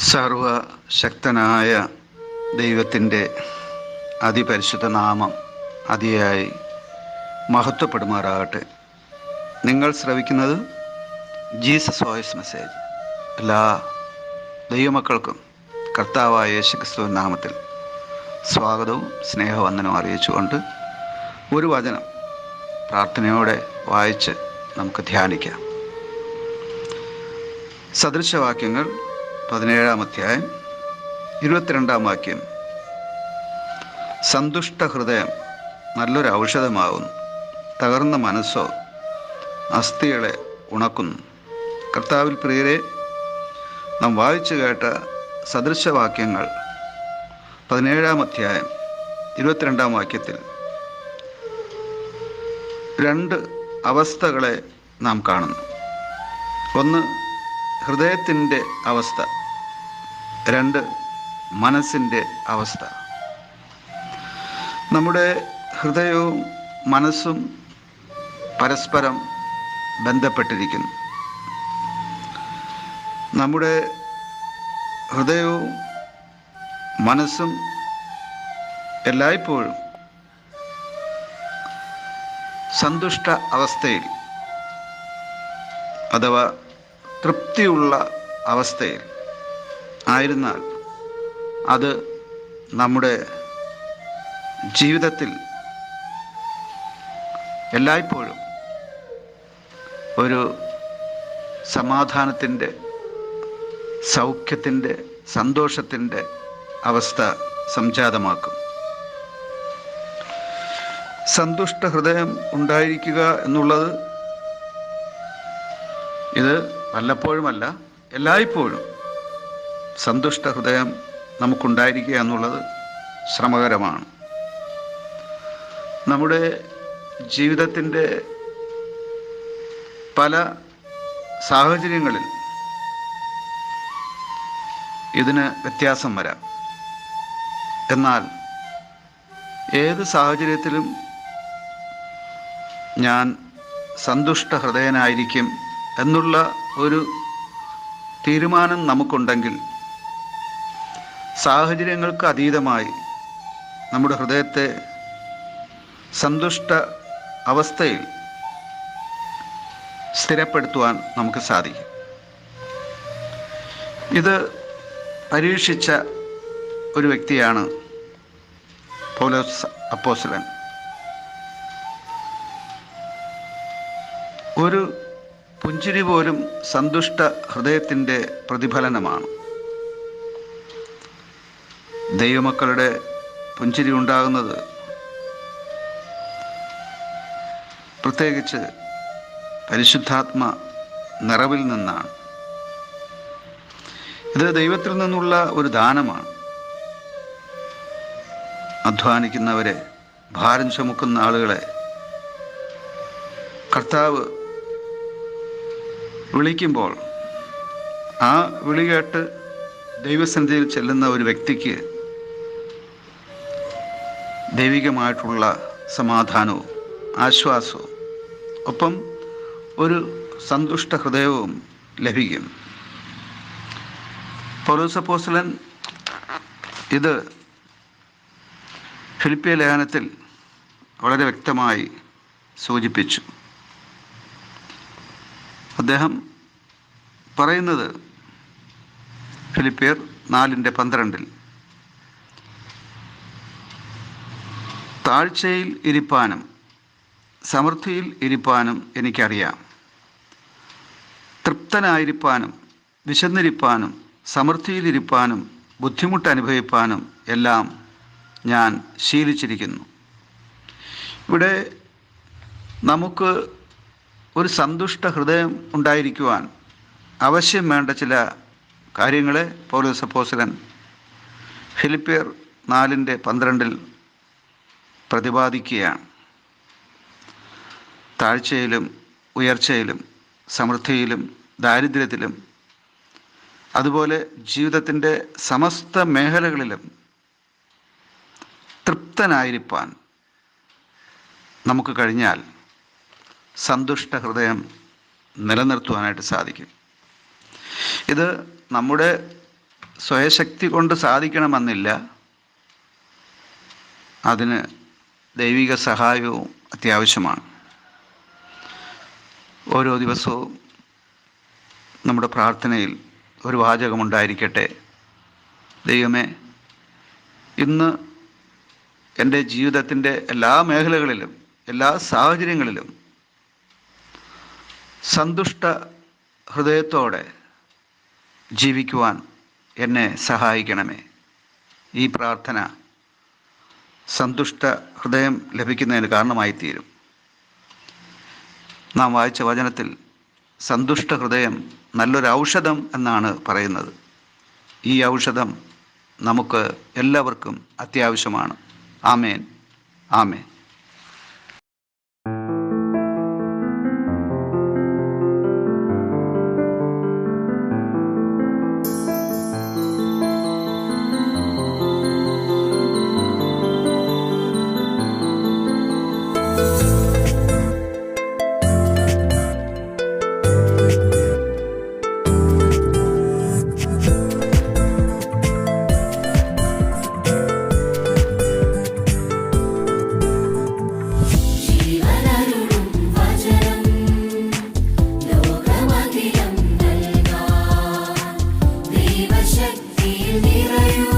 സർവശക്തനായ ദൈവത്തിൻ്റെ അതിപരിശുദ്ധ നാമം അതിയായി മഹത്വപ്പെടുമാറാകട്ടെ. നിങ്ങൾ ശ്രവിക്കുന്നത് ജീസസ് വോയിസ് മെസ്സേജ്. എല്ലാ ദൈവമക്കൾക്കും കർത്താവായ യേശുക്രിസ്തുവിൻ നാമത്തിൽ സ്വാഗതവും സ്നേഹവന്ദനവും അറിയിച്ചുകൊണ്ട് ഒരു വചനം പ്രാർത്ഥനയോടെ വായിച്ച് നമുക്ക് ധ്യാനിക്കാം. സദൃശവാക്യങ്ങൾ 17-ാം അധ്യായം 22-ാം വാക്യം. സന്തുഷ്ട ഹൃദയം നല്ലൊരു ഔഷധമാകുന്നു, തകർന്ന മനസ്സോ അസ്ഥികളെ ഉണക്കുന്നു. കർത്താവിൽ പ്രിയരെ, നാം വായിച്ചു കേട്ട സദൃശവാക്യങ്ങൾ 17-ാം അധ്യായം 22-ാം വാക്യത്തിൽ രണ്ട് അവസ്ഥകളെ നാം കാണുന്നു. ഒന്ന് ഹൃദയത്തിൻ്റെ അവസ്ഥ, രണ്ട് മനസ്സിൻ്റെ അവസ്ഥ. നമ്മുടെ ഹൃദയവും മനസ്സും പരസ്പരം ബന്ധപ്പെട്ടിരിക്കുന്നു. നമ്മുടെ ഹൃദയവും മനസ്സും എല്ലായ്പ്പോഴും സന്തുഷ്ട അവസ്ഥയിൽ അഥവാ തൃപ്തിയുള്ള അവസ്ഥയിൽ ആയിരുന്നാൽ അത് നമ്മുടെ ജീവിതത്തിൽ എല്ലായ്പ്പോഴും ഒരു സമാധാനത്തിൻ്റെ, സൗഖ്യത്തിൻ്റെ, സന്തോഷത്തിൻ്റെ അവസ്ഥ സംജാതമാക്കും. സന്തുഷ്ട ഹൃദയം ഉണ്ടായിരിക്കുക എന്നുള്ളത് ഇത് വല്ലപ്പോഴുമല്ല, എല്ലായ്പ്പോഴും സന്തുഷ്ട ഹൃദയം നമുക്കുണ്ടായിരിക്കുക എന്നുള്ളത് ശ്രമകരമാണ്. നമ്മുടെ ജീവിതത്തിൻ്റെ പല സാഹചര്യങ്ങളിൽ ഇതിന് വ്യത്യാസം വരാം. എന്നാൽ ഏത് സാഹചര്യത്തിലും ഞാൻ സന്തുഷ്ട ഹൃദയനായിരിക്കും എന്നുള്ള ഒരു തീരുമാനം നമുക്കുണ്ടെങ്കിൽ സാഹചര്യങ്ങൾക്ക് അതീതമായി നമ്മുടെ ഹൃദയത്തെ സന്തുഷ്ട അവസ്ഥയിൽ സ്ഥിരപ്പെടുത്തുവാൻ നമുക്ക് സാധിക്കും. ഇത് പരീക്ഷിച്ച ഒരു വ്യക്തിയാണ് പൗലോസ് അപ്പോസ്തലൻ. ഒരു പുഞ്ചിരി പോലും സന്തുഷ്ട ഹൃദയത്തിൻ്റെ പ്രതിഫലനമാണ്. ദൈവമക്കളുടെ പുഞ്ചിരി ഉണ്ടാകുന്നത് പ്രത്യേകിച്ച് പരിശുദ്ധാത്മ നിറവിൽ നിന്നാണ്. ഇത് ദൈവത്തിൽ നിന്നുള്ള ഒരു ദാനമാണ്. അധ്വാനിക്കുന്നവരെ, ഭാരം ചുമക്കുന്ന ആളുകളെ കർത്താവ് വിളിക്കുമ്പോൾ ആ വിളി കേട്ട് ദൈവസന്നിധിയിൽ ചെല്ലുന്ന ഒരു വ്യക്തിക്ക് ദൈവികമായിട്ടുള്ള സമാധാനവും ആശ്വാസവും ഒപ്പം ഒരു സന്തുഷ്ട ഹൃദയവും ലഭിക്കും. പൗലോസ് അപ്പോസ്തലൻ ഇത് ഫിലിപ്പിയ ലേഖനത്തിൽ വളരെ വ്യക്തമായി സൂചിപ്പിച്ചു. അദ്ദേഹം പറയുന്നത് ഫിലിപ്പിയർ 4:12 താഴ്ചയിൽ ഇരിപ്പാനും സമൃദ്ധിയിൽ ഇരിപ്പാനും എനിക്കറിയാം. തൃപ്തനായിരിക്കാനും വിശന്നിരിപ്പാനും സമൃദ്ധിയിലിരിപ്പാനും ബുദ്ധിമുട്ട് അനുഭവിപ്പാനും എല്ലാം ഞാൻ ശീലിച്ചിരിക്കുന്നു. ഇവിടെ നമുക്ക് ഒരു സന്തുഷ്ട ഹൃദയം ഉണ്ടായിരിക്കുവാൻ ആവശ്യം വേണ്ട ചില കാര്യങ്ങളെ പൗലോസ് അപ്പോസ്തലൻ ഫിലിപ്പിയർ 4:12 പ്രതിപാദിക്കുകയാണ്. താഴ്ചയിലും ഉയർച്ചയിലും സമൃദ്ധിയിലും ദാരിദ്ര്യത്തിലും അതുപോലെ ജീവിതത്തിൻ്റെ സമസ്ത മേഖലകളിലും തൃപ്തനായിരിക്കാൻ നമുക്ക് കഴിഞ്ഞാൽ സന്തുഷ്ട ഹൃദയം നിലനിർത്തുവാനായിട്ട് സാധിക്കും. ഇത് നമ്മുടെ സ്വയശക്തി കൊണ്ട് സാധിക്കണമെന്നില്ല. അതിന് ദൈവിക സഹായവും അത്യാവശ്യമാണ്. ഓരോ ദിവസവും നമ്മുടെ പ്രാർത്ഥനയിൽ ഒരു വാചകമുണ്ടായിരിക്കട്ടെ: ദൈവമേ, ഇന്ന് എൻ്റെ ജീവിതത്തിൻ്റെ എല്ലാ മേഖലകളിലും എല്ലാ സാഹചര്യങ്ങളിലും സന്തുഷ്ട ഹൃദയത്തോടെ ജീവിക്കുവാൻ എന്നെ സഹായിക്കണമേ. ഈ പ്രാർത്ഥന സന്തുഷ്ട ഹൃദയം ലഭിക്കുന്നതിന് കാരണമായിത്തീരും. നാം വായിച്ച വചനത്തിൽ സന്തുഷ്ട ഹൃദയം നല്ലൊരു ഔഷധം എന്നാണ് പറയുന്നത്. ഈ ഔഷധം നമുക്ക് എല്ലാവർക്കും അത്യാവശ്യമാണ്. ആമേൻ, ആമേൻ. ദൈവശക്തിയിൽ നിറയൂ.